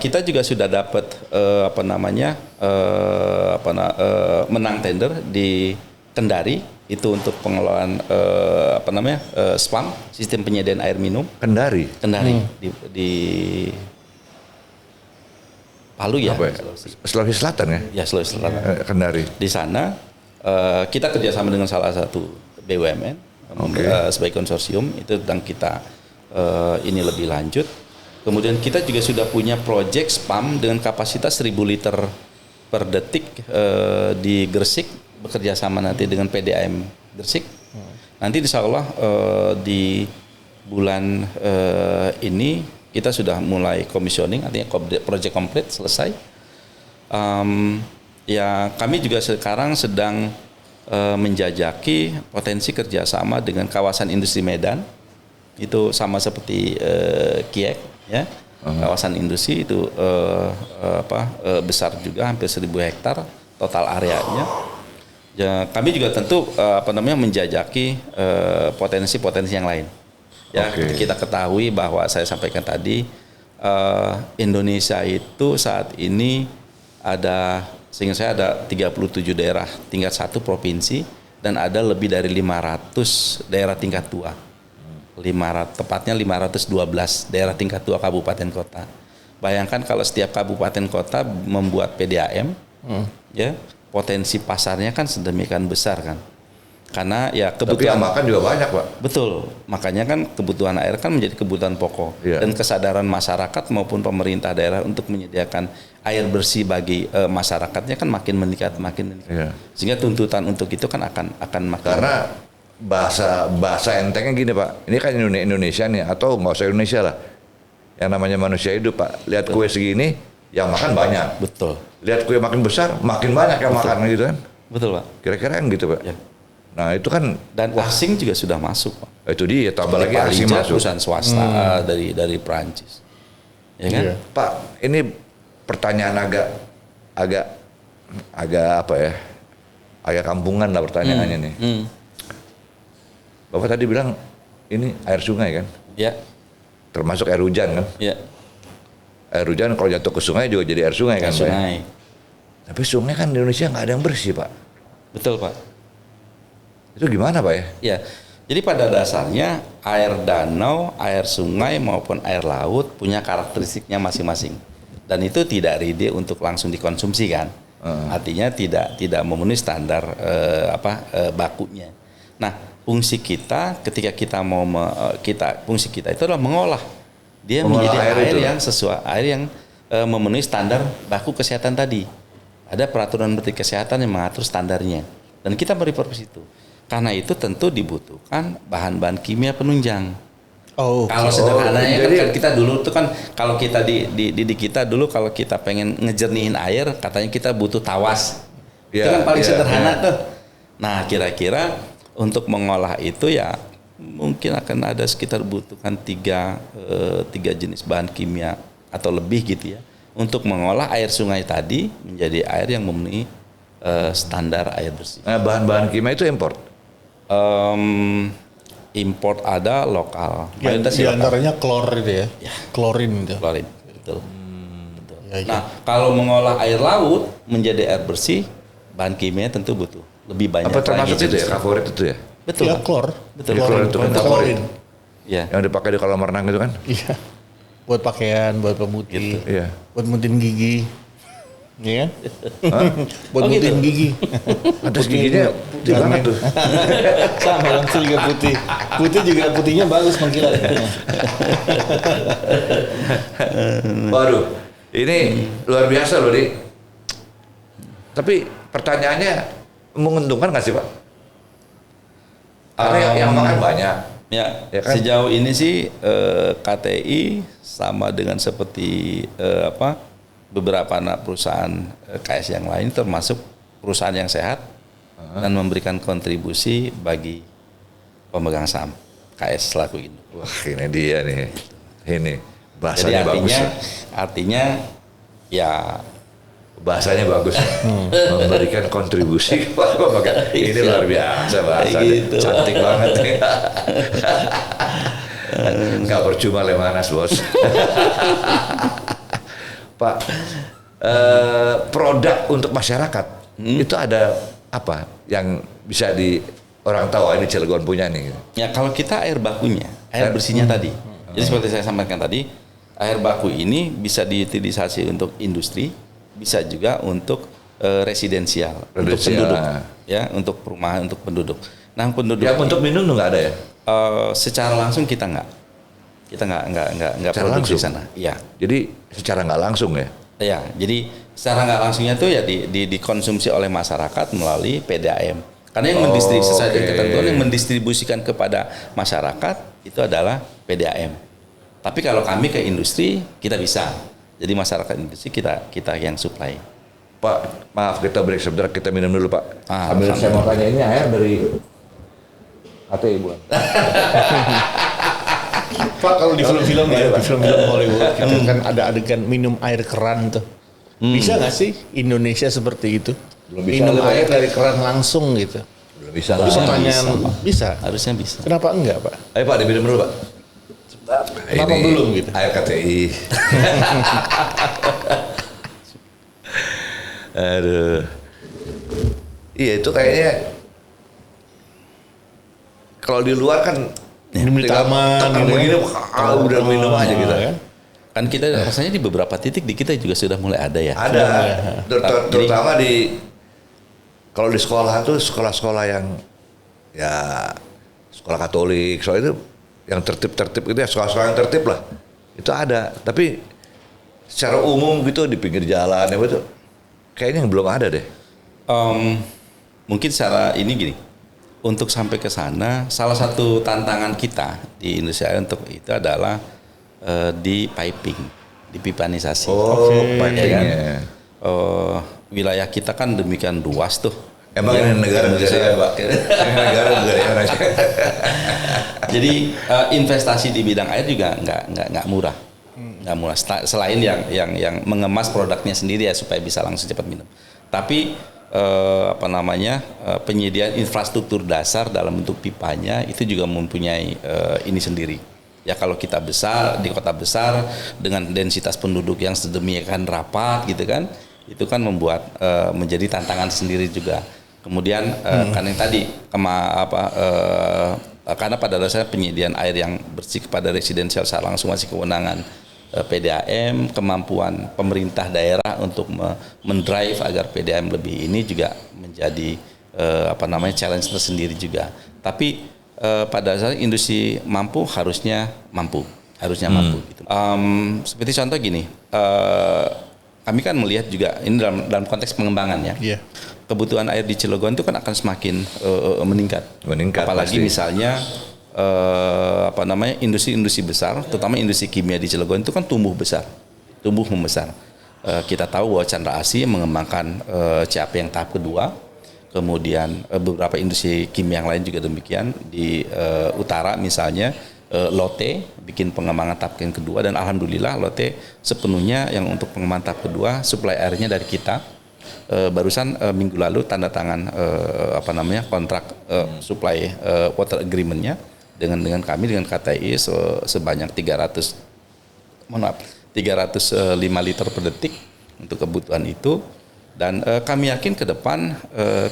Kita juga sudah dapat menang tender di Kendari itu untuk pengelolaan SPAM, sistem penyediaan air minum. Kendari. Di Palu ya. Apa ya? Sulawesi Selatan ya? Ya, Sulawesi Selatan. Kendari. Di sana kita kerjasama dengan salah satu BUMN sebagai konsorsium itu tentang kita ini lebih lanjut. Kemudian kita juga sudah punya project SPAM dengan kapasitas 1000 liter per detik di Gresik, bekerja sama nanti dengan PDAM Gresik. Nanti insya Allah di bulan ini kita sudah mulai commissioning, artinya project komplit selesai. Ya kami juga sekarang sedang menjajaki potensi kerjasama dengan kawasan industri Medan, itu sama seperti Kiek, ya. Kawasan industri itu besar juga, hampir 1000 hektar total areanya. Ya, kami juga tentu menjajaki potensi-potensi yang lain. Ya, kita ketahui bahwa saya sampaikan tadi Indonesia itu saat ini ada, sehingga saya ada 37 daerah tingkat 1 provinsi dan ada lebih dari 500 daerah tingkat 2. Tepatnya 512 daerah tingkat 2 kabupaten kota. Bayangkan kalau setiap kabupaten kota membuat PDAM, ya potensi pasarnya kan sedemikian besar kan. Karena ya kebutuhan. Tapi yang makan juga banyak, Pak. Betul, makanya kan kebutuhan air kan menjadi kebutuhan pokok. Iya. Dan kesadaran masyarakat maupun pemerintah daerah untuk menyediakan air bersih bagi masyarakatnya kan makin meningkat. Iya. Sehingga tuntutan untuk itu kan akan makin. Karena bahasa entengnya gini, Pak. Ini kan Indonesia nih, atau nggak usah Indonesia lah. Yang namanya manusia hidup, Pak. Lihat kue segini, yang makan banyak. Betul. Lihat kue makin besar, makin banyak yang makan gitu kan. Betul, Pak. Kira-kira kan gitu, Pak. Ya. Nah itu kan Dan asing juga sudah masuk, Pak. itu dia, tambah lagi Seperti asing Palija, masuk. perusahaan swasta dari Perancis. Ya kan? Iya. Pak, ini pertanyaan agak apa ya? Agak kampungan lah pertanyaannya nih. Bapak tadi bilang ini air sungai kan? Ya. termasuk air hujan kan. Ya, Air hujan kalau jatuh ke sungai juga jadi air sungai kan Pak. sungai. Tapi sungai kan di Indonesia nggak ada yang bersih Pak. Betul Pak. Itu gimana Pak ya? Ya, jadi pada dasarnya air danau, air sungai maupun air laut punya karakteristiknya masing-masing. Dan itu tidak ready untuk langsung dikonsumsi kan. Artinya tidak memenuhi standar bakunya. Nah, fungsi kita ketika kita fungsi kita itu adalah mengolah. Dia Mengolah menjadi air air itu. yang sesuai, air yang memenuhi standar baku kesehatan tadi. Ada peraturan menteri kesehatan yang mengatur standarnya. Dan kita mereport itu. Karena itu tentu dibutuhkan bahan-bahan kimia penunjang. Oh, Kalau sederhananya jadi- kan kita dulu tuh kan kalau kita di kita dulu kalau kita pengen ngejernihin air katanya kita butuh tawas. Itu Iya, kan paling iya, sederhana iya. tuh. Nah, kira-kira untuk mengolah itu ya mungkin akan ada sekitar butuhkan tiga jenis bahan kimia atau lebih gitu ya untuk mengolah air sungai tadi menjadi air yang memenuhi standar air bersih. Nah, bahan-bahan kimia itu import. Import ada, lokal. Ya, Mayoritas di lokal. antaranya klor itu ya. Klorin itu. Klorin, betul. Betul. Ya, ya. Nah, kalau mengolah air laut menjadi air bersih, bahan kimia tentu butuh lebih banyak. Apa termasuk lagi itu ya? jenisnya. Favorit itu ya? Betul. Ya, Pak. klor. Betul. Ya, klor itu kan Untuk favorit. klorin. Ya. Yang dipakai di kolam renang itu kan? Iya. Buat pakaian, buat pemutih, Iya. buat mutin gigi. Iya kan? Buat Oh, mutin gitu? gigi. Atas giginya putih banget tuh. Sama langsung juga putih. Putih juga putihnya bagus mengkilat. Waduh, ini luar biasa loh, Di. Tapi pertanyaannya menguntungkan nggak sih, Pak? Karena yang makan banyak. Ya, Ya kan? sejauh ini sih KTI sama dengan seperti beberapa anak perusahaan KS yang lain termasuk perusahaan yang sehat dan memberikan kontribusi bagi pemegang saham KS selaku induk. Wah, ini dia nih. Ini Jadi bahasanya bagus. artinya ya Bahasanya bagus. Memberikan kontribusi. Ini luar biasa bahasanya. Gitu. Cantik banget nih. Nggak percuma Lemanas, Bos. Pak, produk untuk masyarakat itu ada apa yang bisa orang tahu ini Cilegon punya nih? ya kalau kita air bakunya, air bersihnya tadi. Jadi seperti saya sampaikan tadi, air baku ini bisa diutilisasi untuk industri, bisa juga untuk residensial, untuk Residensial. penduduk, ya, untuk perumahan, untuk penduduk. Nah, penduduk Yang untuk minum tuh nggak ada ya? secara langsung kita nggak Secara produksi langsung? di sana. Iya. Jadi secara nggak langsung ya? Ya, jadi secara nggak langsungnya tuh ya dikonsumsi oleh masyarakat melalui PDAM. Karena yang mendistribusikan sesuai dengan oke. ketentuan yang mendistribusikan kepada masyarakat itu adalah PDAM. Tapi kalau kami ke industri kita bisa. Jadi masyarakat industri kita yang supply. Pak, maaf kita break sebentar, kita minum dulu Pak. Ah, Sambil saya mau tanya ini air dari HTI bukan? Pak, kalau di film-film ya, di film-film Hollywood gitu kan ada adegan minum air keran tuh. Bisa nggak sih Indonesia seperti itu? Belum bisa, Minum Pak. air dari keran langsung gitu. Belum bisa Itu lah. pertanyaan bisa. Harusnya bisa. Kenapa enggak, Pak? Ayo Pak, diminum dulu Pak. Kenapa Ini belum gitu? Air KTI. Aduh. Iya itu kayaknya kalau di luar kan Minum di tinggal taman, tekan gitu begini, kan. udah minum aja gitu. kan? Kan kita rasanya di beberapa titik di kita juga sudah mulai ada ya. Ada, Jadi- terutama kalau di sekolah tuh sekolah-sekolah yang ya sekolah Katolik, soal itu yang tertib-tertib gitu ya, sekolah-sekolah yang tertib lah. Itu ada, tapi secara umum gitu di pinggir jalan ya itu kayaknya belum ada deh. Mungkin secara ini gini, untuk sampai ke sana, salah satu tantangan kita di Indonesia untuk itu adalah di piping, di pipanisasi. Oh, Oke. pipingnya. Wilayah kita kan demikian luas tuh. Emang Ya, ini negara ya Pak? Ini negara ya. Jadi investasi di bidang air juga nggak murah, nggak murah. Selain yang mengemas produknya sendiri ya supaya bisa langsung cepat minum. Tapi penyediaan infrastruktur dasar dalam bentuk pipanya itu juga mempunyai ini sendiri. Ya kalau kita besar di kota besar dengan densitas penduduk yang sedemikian rapat gitu kan, itu kan membuat menjadi tantangan sendiri juga. Kemudian karena yang tadi karena pada dasarnya penyediaan air yang bersih kepada residensial secara langsung masih kewenangan PDAM, kemampuan pemerintah daerah untuk mendrive agar PDAM lebih ini juga menjadi challenge tersendiri juga. Tapi pada dasarnya industri harusnya mampu gitu. Seperti contoh gini, kami kan melihat juga ini dalam konteks pengembangan ya. Yeah. Kebutuhan air di Cilegon itu kan akan semakin meningkat. Apalagi pasti. Misalnya industri-industri besar, terutama industri kimia di Cilegon itu kan tumbuh membesar. Kita tahu bahwa Chandra Asri mengembangkan CAP yang tahap kedua. Kemudian beberapa industri kimia yang lain juga demikian di utara misalnya Lotte bikin pengembangan tahap yang kedua, dan alhamdulillah Lotte sepenuhnya yang untuk pengembangan tahap kedua suplai airnya dari kita. Barusan minggu lalu tanda tangan kontrak supply water agreement-nya dengan kami dengan KTI sebanyak 305 liter per detik untuk kebutuhan itu. Dan kami yakin ke depan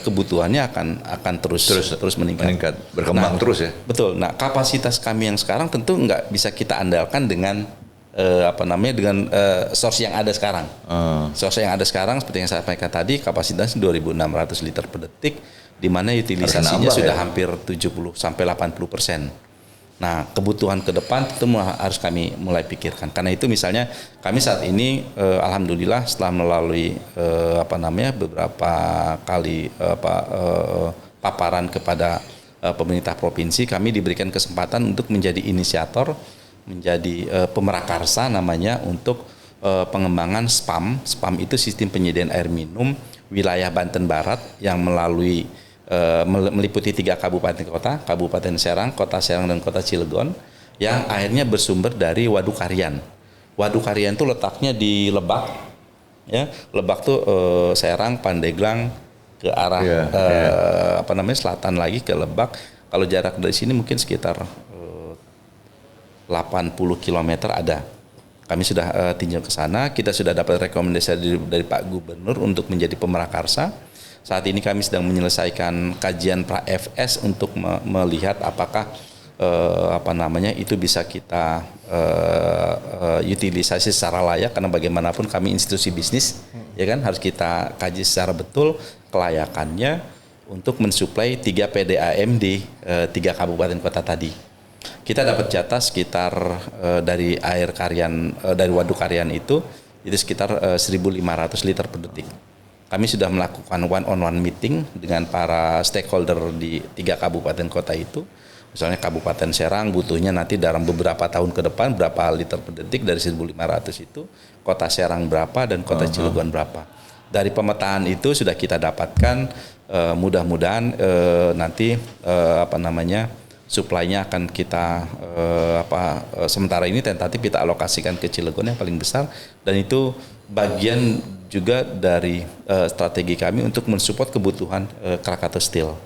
kebutuhannya akan terus meningkat, berkembang terus ya. Betul. Nah, kapasitas kami yang sekarang tentu nggak bisa kita andalkan dengan source yang ada sekarang. Source yang ada sekarang seperti yang saya sampaikan tadi, kapasitas 2.600 liter per detik, di mana utilisasinya sudah hampir 70 sampai 80%. Nah, kebutuhan ke depan itu harus kami mulai pikirkan. Karena itu misalnya kami saat ini alhamdulillah setelah melalui beberapa kali paparan kepada pemerintah provinsi, kami diberikan kesempatan untuk menjadi inisiator, menjadi pemerakarsa namanya untuk pengembangan SPAM. SPAM itu sistem penyediaan air minum wilayah Banten Barat yang meliputi 3 kabupaten kota, Kabupaten Serang, Kota Serang, dan Kota Cilegon, yang akhirnya bersumber dari Waduk Karian. Waduk Karian itu letaknya di Lebak, ya. Lebak tuh Serang, Pandeglang ke arah selatan lagi ke Lebak. Kalau jarak dari sini mungkin sekitar 80 km ada. Kami sudah tinjau ke sana, kita sudah dapat rekomendasi dari Pak Gubernur untuk menjadi pemerakarsa. Saat ini kami sedang menyelesaikan kajian pra-FS untuk melihat apakah itu bisa kita utilisasi secara layak, karena bagaimanapun kami institusi bisnis, ya kan, harus kita kaji secara betul kelayakannya untuk mensuplai 3 PDAM di 3 kabupaten kota tadi. Kita dapat jatah sekitar dari air Karian, dari Waduk Karian itu sekitar 1.500 liter per detik. Kami sudah melakukan one-on-one meeting dengan para stakeholder di 3 kabupaten kota itu. Misalnya Kabupaten Serang butuhnya nanti dalam beberapa tahun ke depan berapa liter per detik dari 1.500 itu, Kota Serang berapa, dan Kota Cilegon berapa. Dari pemetaan itu sudah kita dapatkan, mudah-mudahan nanti suplainya akan kita sementara ini tentatif kita alokasikan ke Cilegon yang paling besar, dan itu bagian juga dari strategi kami untuk mensupport kebutuhan Krakatau Steel.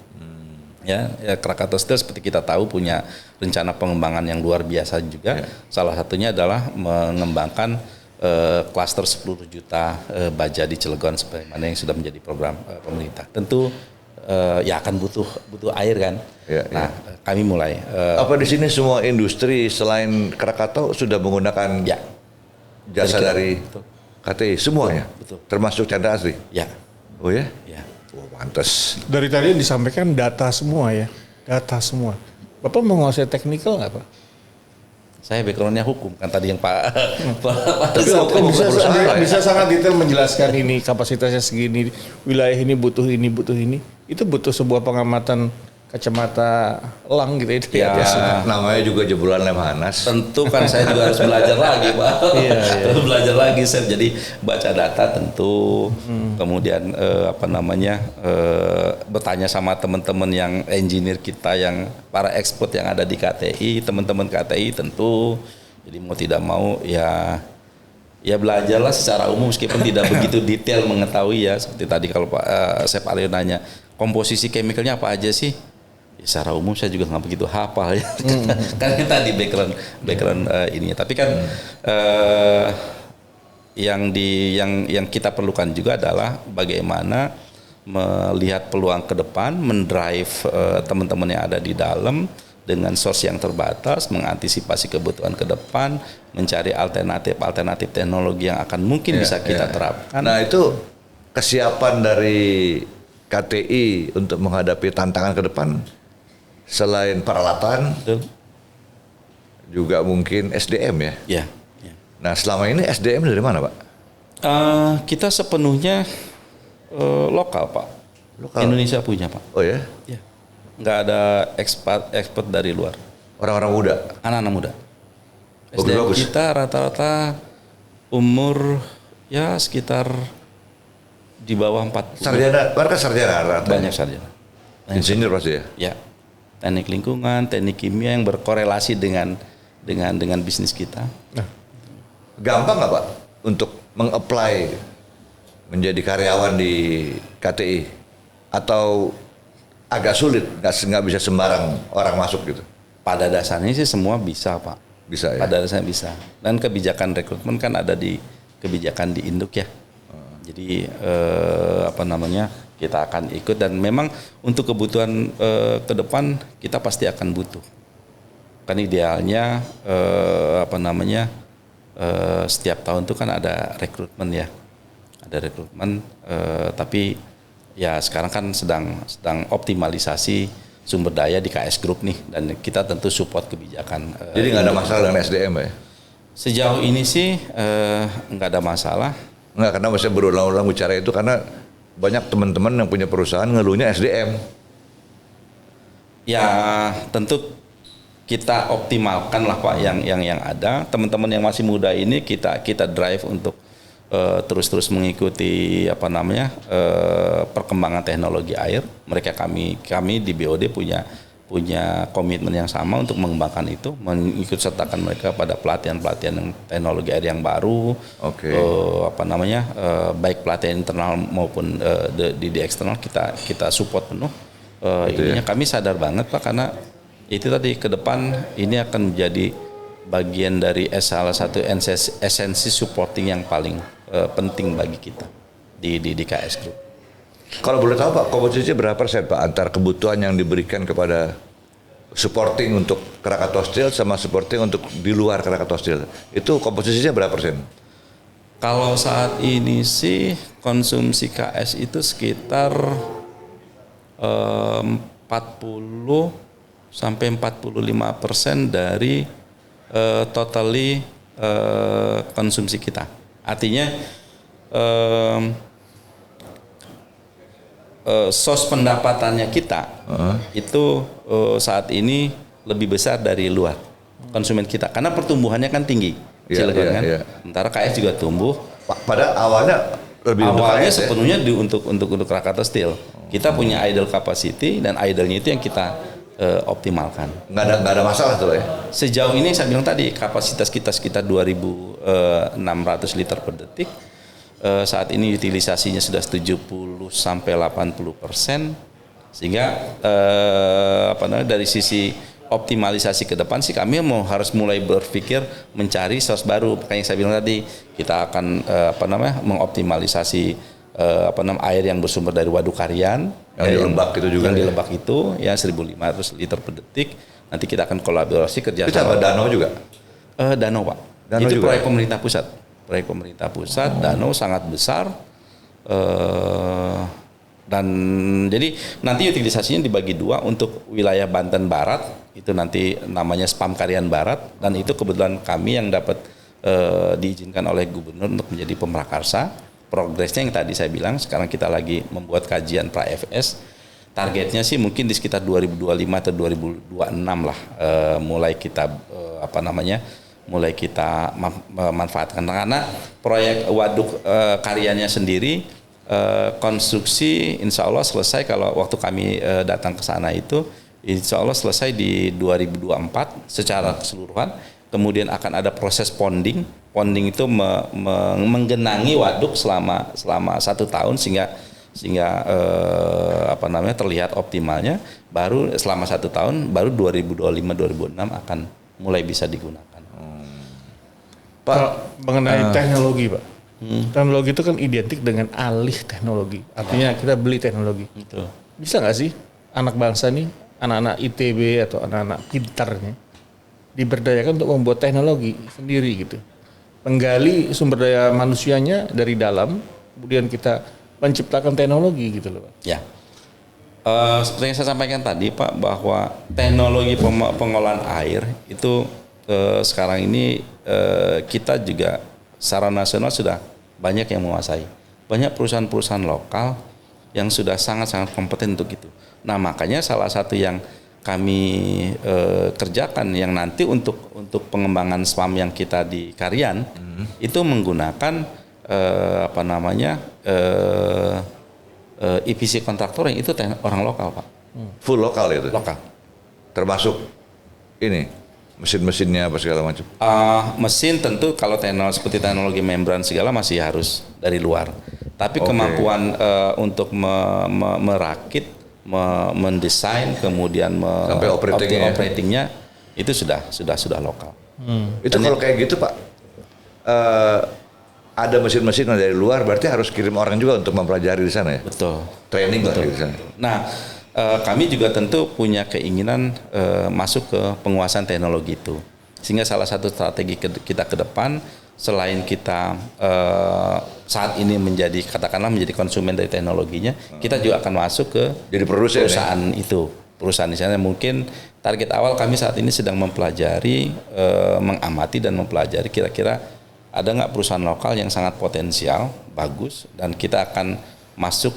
Ya, Krakatau Steel seperti kita tahu punya rencana pengembangan yang luar biasa juga. Salah satunya adalah mengembangkan klaster 10 juta baja di Cilegon sebagaimana yang sudah menjadi program pemerintah. Tentu akan butuh air kan. Kami mulai. Apa di sini semua industri selain Krakatau sudah menggunakan jasa dari KTI semuanya? Betul. Termasuk Chandra Asri? Ya. Oh ya? Ya. Oh, pantes. Dari tadi yang disampaikan data semua ya, data semua. Bapak menguasai teknikal nggak Pak? Saya backgroundnya hukum kan tadi yang Pak. Tapi bisa sangat detail menjelaskan ini kapasitasnya segini, wilayah ini butuh ini. Itu butuh sebuah pengamatan kacamata elang gitu itu ya. Namanya juga jebolan Lemhanas. Tentu kan saya juga harus belajar lagi Pak. Harus belajar lagi saya. Jadi baca data tentu. Kemudian bertanya sama teman-teman yang engineer kita, yang para expert yang ada di KTI, teman-teman KTI tentu. Jadi mau tidak mau ya belajarlah secara umum meskipun tidak begitu detail mengetahui ya. Seperti tadi kalau Pak Chef Alio nanya komposisi chemicalnya apa aja sih? secara umum saya juga nggak begitu hafal ya. Karena tadi background ininya. Tapi kan yang kita perlukan juga adalah bagaimana melihat peluang ke depan, mendrive teman-teman yang ada di dalam dengan source yang terbatas, mengantisipasi kebutuhan ke depan, mencari alternatif teknologi yang akan mungkin bisa kita terapkan. Nah, itu kesiapan dari KTI untuk menghadapi tantangan ke depan selain peralatan, Betul. juga mungkin SDM ya. Ya. Nah, selama ini SDM dari mana, Pak? Kita sepenuhnya lokal, Pak. Lokal. Indonesia punya, Pak. Oh ya? Ya. Nggak ada ekspor dari luar. Orang-orang muda. Anak-anak muda. Bagus. SDM kita rata-rata umur ya sekitar di bawah 40. Sarjana, mereka sarjana rata. Banyak sarjana. Insinyur pasti ya? Ya. Teknik lingkungan, teknik kimia yang berkorelasi dengan bisnis kita. Gampang nggak Pak untuk meng-apply menjadi karyawan di KTI? Atau agak sulit, nggak bisa sembarang orang masuk gitu? Pada dasarnya sih semua bisa, Pak. Bisa ya? Pada dasarnya bisa. Dan kebijakan rekrutmen kan ada di kebijakan di Induk ya. Jadi kita akan ikut dan memang untuk kebutuhan ke depan kita pasti akan butuh. Kan idealnya setiap tahun itu kan ada rekrutmen ya. Ada rekrutmen tapi ya sekarang kan sedang optimalisasi sumber daya di KS Group nih dan kita tentu support kebijakan. Jadi nggak ada masalah dengan SDM ya? Sejauh ini sih nggak ada masalah. Nggak, karena saya berulang-ulang bicara itu karena banyak teman-teman yang punya perusahaan ngeluhnya SDM. Ya tentu kita optimalkan lah Pak yang ada. Teman-teman yang masih muda ini kita drive untuk terus mengikuti perkembangan teknologi air. Mereka kami di BOD punya komitmen yang sama untuk mengembangkan itu, mengikut sertakan mereka pada pelatihan teknologi air yang baru. Oke. Baik pelatihan internal maupun di eksternal kita support penuh. Ininya kami sadar banget Pak karena itu tadi ke depan ini akan menjadi bagian dari salah satu esensi supporting yang paling penting bagi kita di KS Group. Kalau boleh tahu Pak, komposisinya berapa persen Pak antar kebutuhan yang diberikan kepada supporting untuk Krakatau Steel sama supporting untuk di luar Krakatau Steel? Itu komposisinya berapa persen? Kalau saat ini sih konsumsi KS itu sekitar 40 sampai 45% dari totally konsumsi kita. Artinya source pendapatannya kita itu saat ini lebih besar dari luar konsumen kita karena pertumbuhannya kan tinggi. Kan. Sementara KS juga tumbuh. Pada awalnya sepenuhnya untuk Krakatau Steel. Kita punya idle capacity dan idle-nya itu yang kita optimalkan. Nggak ada masalah tuh ya? Sejauh ini saya bilang tadi kapasitas kita sekitar 2.600 liter per detik. Saat ini utilisasinya sudah 70 sampai 80%. Sehingga dari sisi optimalisasi ke depan sih kami harus mulai berpikir mencari source baru. Kayak yang saya bilang tadi, kita akan mengoptimalisasi air yang bersumber dari Waduk Karian yang di Lebak itu juga. Yang di Lebak itu ya 1.500 liter per detik. Nanti kita akan kolaborasi kerjasama. Itu apa danau juga? Danau Pak. Danau itu juga? Proyek pemerintah pusat. Danau sangat besar. Dan jadi nanti utilisasinya dibagi dua untuk wilayah Banten Barat itu nanti namanya Spam Karian Barat dan itu kebetulan kami yang dapat diizinkan oleh gubernur untuk menjadi pemrakarsa. Progresnya yang tadi saya bilang sekarang kita lagi membuat kajian pra-FS. Targetnya sih mungkin di sekitar 2025 atau 2026 lah mulai kita mulai kita manfaatkan karena proyek waduk Kariannya sendiri konstruksi insya Allah selesai kalau waktu kami datang ke sana itu insya Allah selesai di 2024 secara keseluruhan. Kemudian akan ada proses ponding itu menggenangi waduk selama 1 tahun sehingga sehingga terlihat optimalnya. Baru selama 1 tahun, baru 2025-2026 akan mulai bisa digunakan. Pak, mengenai teknologi, Pak. Teknologi itu kan identik dengan alih teknologi. Artinya kita beli teknologi. Betul. Bisa nggak sih anak bangsa nih, anak-anak ITB atau anak-anak pintarnya diberdayakan untuk membuat teknologi sendiri gitu. Menggali sumber daya manusianya dari dalam, kemudian kita menciptakan teknologi gitu loh, Pak. Ya. Seperti yang saya sampaikan tadi, Pak, bahwa teknologi pengolahan air itu sekarang ini kita juga secara nasional sudah banyak yang menguasai. Banyak perusahaan-perusahaan lokal yang sudah sangat-sangat kompeten untuk itu. Nah, makanya salah satu yang kami kerjakan yang nanti untuk pengembangan SPAM yang kita di Karian itu menggunakan EPC kontraktor yang itu orang lokal, Pak. Full lokal itu. Lokal. Termasuk ini mesin-mesinnya apa segala macam. Mesin tentu kalau seperti teknologi membran segala masih harus dari luar. Tapi kemampuan untuk merakit, mendesain, kemudian sampai operatingnya itu sudah lokal. Itu kalau kayak gitu, Pak, ada mesin-mesin yang dari luar, berarti harus kirim orang juga untuk mempelajari di sana ya? Betul. Training Betul. di sana. Nah, kami juga tentu punya keinginan masuk ke penguasaan teknologi itu. Sehingga salah satu strategi kita ke depan, selain kita saat ini katakanlah menjadi konsumen dari teknologinya, kita juga akan masuk ke jadi perusahaan itu. Perusahaan di sana mungkin target awal kami saat ini sedang mempelajari, mengamati dan mempelajari kira-kira ada nggak perusahaan lokal yang sangat potensial, bagus, dan kita akan masuk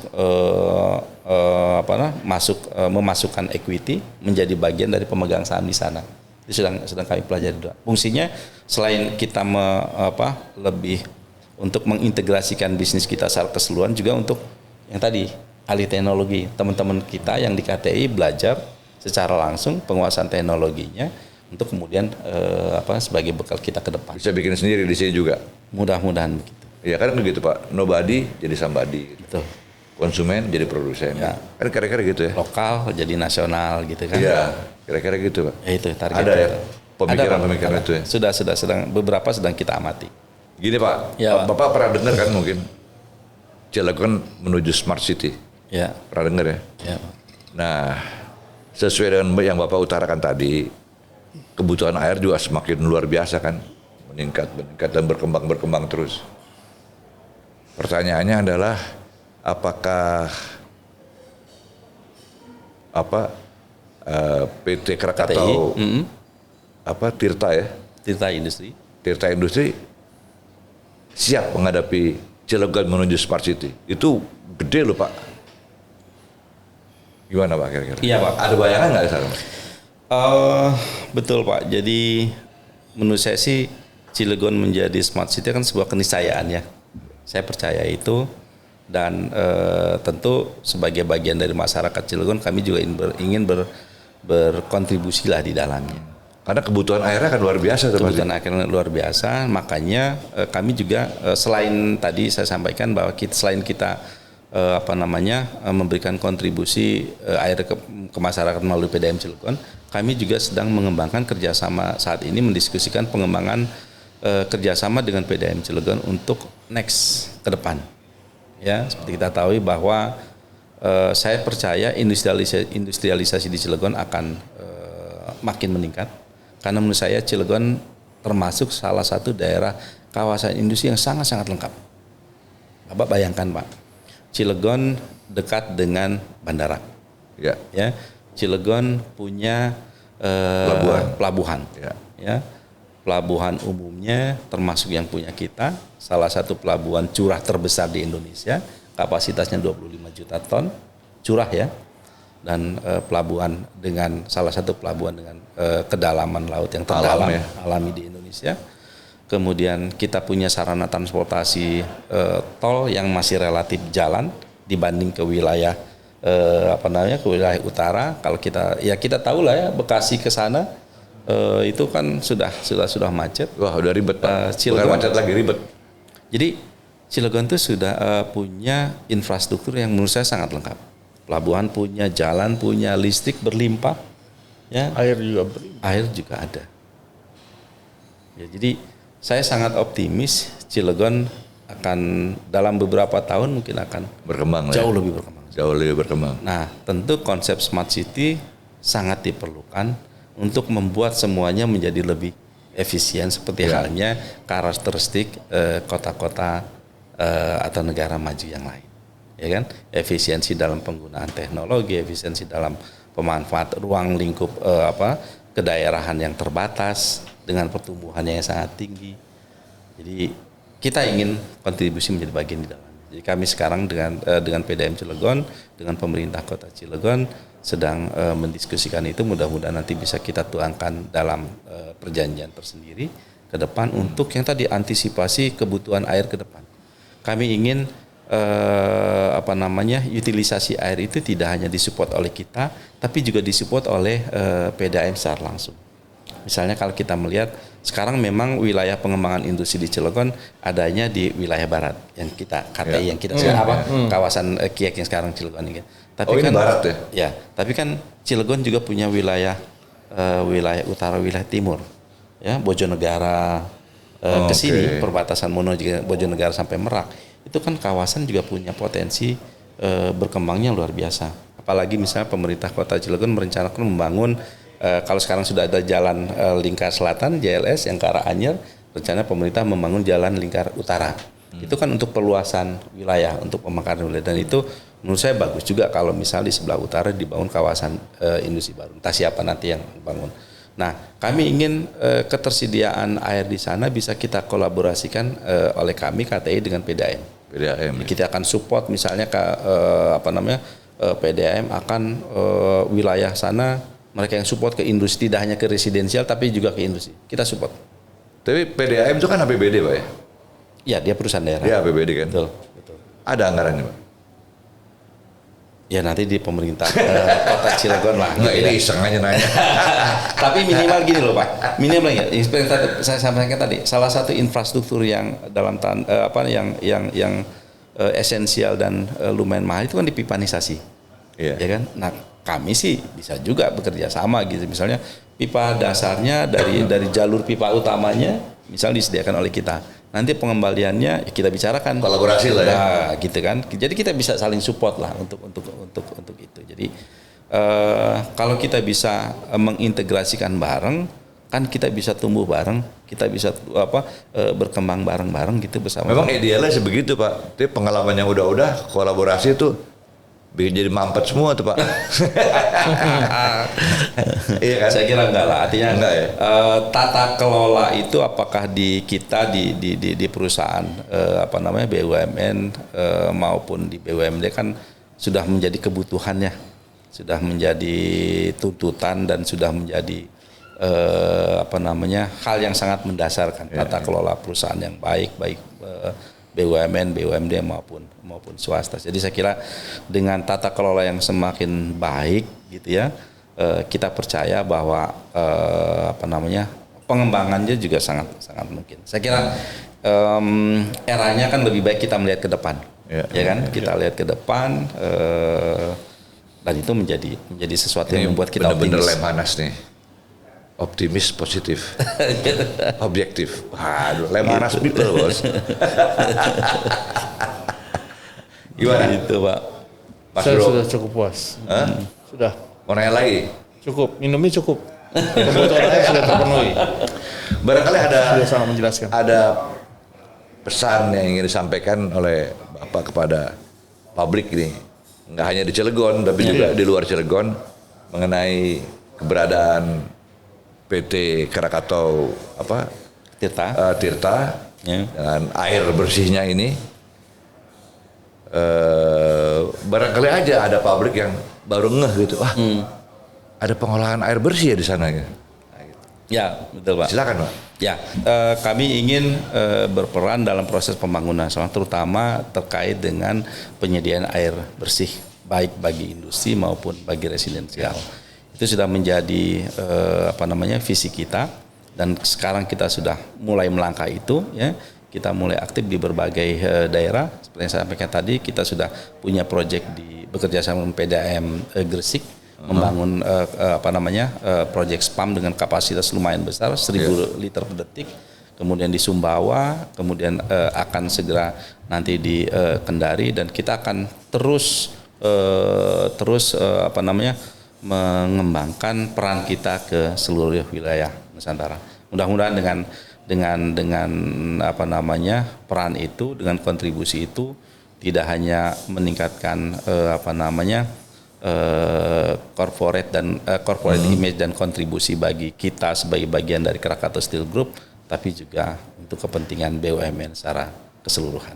memasukkan equity menjadi bagian dari pemegang saham di sana. Itu sedang kami pelajari juga. Fungsinya selain kita lebih untuk mengintegrasikan bisnis kita secara keseluruhan, juga untuk yang tadi alih teknologi. Teman-teman kita yang di KTI belajar secara langsung penguasaan teknologinya untuk kemudian sebagai bekal kita ke depan. Bisa bikin sendiri di sini juga. Mudah-mudahan begitu. Iya kan begitu, Pak. Nobody jadi somebody. Gitu. Betul. Konsumen jadi produsen. Ya. Kan kira-kira gitu ya. Lokal jadi nasional gitu kan. Iya, kira-kira gitu, Pak. Ya, itu target. Ada ya kita. pemikiran itu ya. Sudah beberapa sedang kita amati. Gini, Pak. Ya, Bapak pernah dengar kan mungkin Cilegon menuju smart city. Ya. Pernah dengar ya? Ya, Pak. Nah, sesuai dengan yang Bapak utarakan tadi, kebutuhan air juga semakin luar biasa kan, meningkat dan berkembang terus. Pertanyaannya adalah apakah PT Krakatau Tirta Industri siap menghadapi Cilegon menuju smart city. Itu gede loh, Pak. Gimana, Pak, kira-kira? Iya, Pak. Ada bayangan nggak sekarang? Betul, Pak. Jadi menurut saya sih Cilegon menjadi smart city kan sebuah keniscayaan ya. Saya percaya itu, dan tentu sebagai bagian dari masyarakat Cilegon kami juga ingin berkontribusi lah di dalamnya. Karena kebutuhan airnya kan luar biasa. Kebutuhan airnya luar biasa, makanya kami juga selain tadi saya sampaikan bahwa selain kita memberikan kontribusi air ke masyarakat melalui PDAM Cilegon, kami juga sedang mengembangkan kerjasama saat ini, mendiskusikan pengembangan kerjasama dengan PDAM Cilegon untuk next ke depan. Ya, seperti kita tahu bahwa saya percaya industrialisasi di Cilegon akan makin meningkat, karena menurut saya Cilegon termasuk salah satu daerah kawasan industri yang sangat-sangat lengkap. Bapak bayangkan, Pak, Cilegon dekat dengan bandara. Ya. Ya, Cilegon punya pelabuhan. Ya. Pelabuhan umumnya termasuk yang punya kita, salah satu pelabuhan curah terbesar di Indonesia, kapasitasnya 25 juta ton curah ya, dan pelabuhan dengan salah satu pelabuhan dengan kedalaman laut yang terdalam alami di Indonesia. Kemudian kita punya sarana transportasi tol yang masih relatif jalan dibanding ke wilayah ke wilayah utara. Kalau kita tahu lah ya, Bekasi ke sana itu kan sudah macet. Wah, udah ribet, Pak. Cilegon macet lagi, ribet. Jadi Cilegon itu sudah punya infrastruktur yang menurut saya sangat lengkap. Pelabuhan punya, jalan punya, listrik berlimpah, ya. Air juga beri. Air juga ada. Ya, jadi saya sangat optimis Cilegon akan dalam beberapa tahun mungkin akan Berkembang lah. jauh Ya. lebih berkembang. Jauh lebih berkembang. Nah, tentu konsep smart city sangat diperlukan untuk membuat semuanya menjadi lebih efisien seperti halnya karakteristik kota-kota atau negara maju yang lain. Ya kan? Efisiensi dalam penggunaan teknologi, efisiensi dalam pemanfaat ruang lingkup kedaerahan yang terbatas dengan pertumbuhannya yang sangat tinggi. Jadi kita ingin kontribusi menjadi bagian di dalam. Jadi kami sekarang dengan PDAM Cilegon, dengan pemerintah Kota Cilegon sedang mendiskusikan itu, mudah-mudahan nanti bisa kita tuangkan dalam perjanjian tersendiri ke depan untuk yang tadi antisipasi kebutuhan air ke depan. Kami ingin utilisasi air itu tidak hanya disupport oleh kita, tapi juga disupport oleh PDAM secara langsung. Misalnya kalau kita melihat sekarang memang wilayah pengembangan industri di Cilegon adanya di wilayah barat yang kita KTI yang kita sekarang kawasan Kiek yang sekarang Cilegon ini. Tapi ini kan barat ya? Ya, tapi kan Cilegon juga punya wilayah wilayah utara, wilayah timur. Ya, Bojonegara ke sini perbatasan Bojonegara sampai Merak. Itu kan kawasan juga punya potensi berkembangnya luar biasa. Apalagi misalnya pemerintah Kota Cilegon merencanakan membangun kalau sekarang sudah ada jalan lingkar selatan JLS yang ke arah Anyer, rencana pemerintah membangun jalan lingkar utara. Itu kan untuk perluasan wilayah, untuk pemekaran wilayah, dan itu menurut saya bagus juga kalau misalnya di sebelah utara dibangun kawasan industri baru. Entah siapa nanti yang bangun. Nah, kami ingin ketersediaan air di sana bisa kita kolaborasikan oleh kami KTI dengan PDAM. Kita akan support misalnya PDAM akan wilayah sana mereka yang support ke industri, tidak hanya ke residensial tapi juga ke industri. Kita support. Tapi PDAM itu kan APBD, Pak ya? Ya, dia perusahaan daerah. Iya, APBD kan. Betul. Ada anggarannya, Pak? Ya nanti di pemerintah Kota Cilegon lah. Enggak, ini iseng aja nanya. Tapi minimal gini loh Pak. Minimal ya. Seperti saya sampaikan tadi, salah satu infrastruktur yang dalam yang esensial dan lumayan mahal itu kan dipipanisasi. Iya. Ya kan? Nah, kami sih bisa juga bekerja sama gitu. Misalnya pipa dasarnya dari jalur pipa utamanya misal disediakan oleh kita. Nanti pengembaliannya kita bicarakan. Kolaborasi lah ya. Nah, gitu kan. Jadi kita bisa saling support lah untuk itu. Jadi kalau kita bisa mengintegrasikan bareng, kan kita bisa tumbuh bareng, kita bisa berkembang bareng-bareng gitu bersama. Memang idealnya sebegitu, Pak. Tapi pengalaman yang udah kolaborasi itu bikin jadi mampet semua tuh, Pak. Iya kan? Saya kira enggak lah. Artinya enggak ya? Tata kelola itu apakah di kita di perusahaan BUMN maupun di BUMD kan sudah menjadi kebutuhannya, sudah menjadi tuntutan dan sudah menjadi hal yang sangat mendasarkan tata kelola perusahaan yang baik BUMN, BUMD maupun swasta. Jadi saya kira dengan tata kelola yang semakin baik gitu ya, kita percaya bahwa pengembangannya juga sangat mungkin. Saya kira eranya kan lebih baik kita melihat ke depan, ya kan? Kita lihat ke depan dan itu menjadi sesuatu yang membuat kita bener-bener optimis. lem panas nih. Optimis, positif, objektif. Waduh, lem panas people, Bos. Gimana itu, Pak? Mas Saya Bro? sudah cukup puas. Sudah. Mau nanya lagi? Cukup. Minumnya cukup. Kebutuhannya sudah terpenuhi. Barangkali Sudah sangat menjelaskan. ada pesan yang ingin disampaikan oleh Bapak kepada publik ini. Nggak hanya di Cilegon, tapi juga di luar Cilegon mengenai keberadaan PT Krakatau Tirta dengan air bersihnya ini. Barangkali aja ada pabrik yang baru ngeh gitu, ada pengolahan air bersih ya di sana gitu. Ya, betul Pak. Silakan Pak. Ya, kami ingin berperan dalam proses pembangunan, terutama terkait dengan penyediaan air bersih baik bagi industri maupun bagi residensial. Itu sudah menjadi visi kita dan sekarang kita sudah mulai melangkah itu ya. kita mulai aktif di berbagai daerah. Seperti yang saya sampaikan tadi, kita sudah punya proyek bekerja sama dengan PDAM Gresik, membangun proyek spam dengan kapasitas lumayan besar, 1.000 liter per detik. Kemudian di Sumbawa, kemudian akan segera nanti di Kendari, dan kita akan terus mengembangkan peran kita ke seluruh wilayah Nusantara. Mudah-mudahan dengan peran itu, dengan kontribusi itu, tidak hanya meningkatkan corporate image dan kontribusi bagi kita sebagai bagian dari Krakatau Steel Group, tapi juga untuk kepentingan BUMN secara keseluruhan.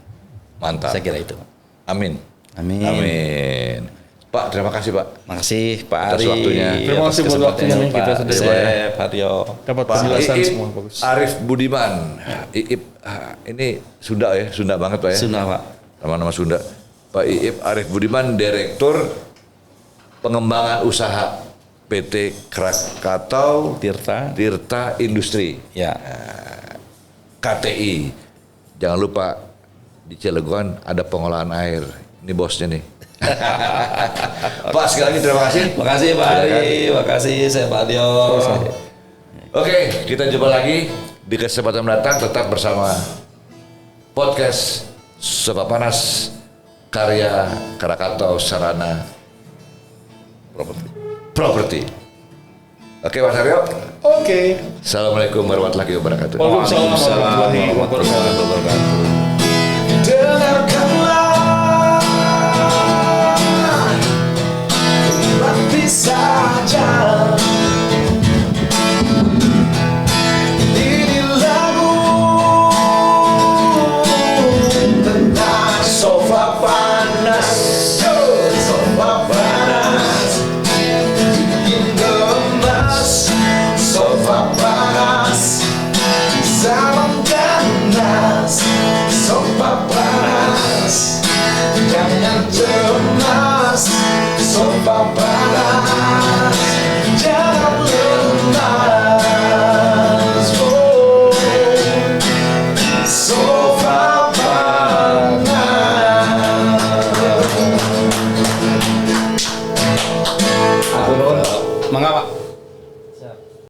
Mantap. Saya kira itu. Amin. Amin. Amin. Pak, terima kasih Pak. Makasih Pak Atas Ari. waktunya. Terima kasih buat waktunya nih, kita sudah Chef Haryo. dapat Pak penjelasan Iip semua bagus. Arif Budiman. Iip, ini Sunda ya, Sunda banget Pak ya. Sunda Pak. Nama-nama Sunda. Pak Iip Arif Budiman, Direktur Pengembangan Usaha PT Krakatau Tirta Industri. Ya. KTI. Jangan lupa di Cilegon ada pengolahan air. Ini bosnya nih. Pak, sekali lagi terima kasih. Makasih Pak Ari, makasih Chef Haryo. Oke, kita jumpa lagi di kesempatan mendatang, tetap bersama podcast Soba Panas karya Krakatau Sarana Properti. Oke, Mas Aryo. Oke. Assalamualaikum warahmatullahi wabarakatuh. Waalaikumsalam warahmatullahi wabarakatuh.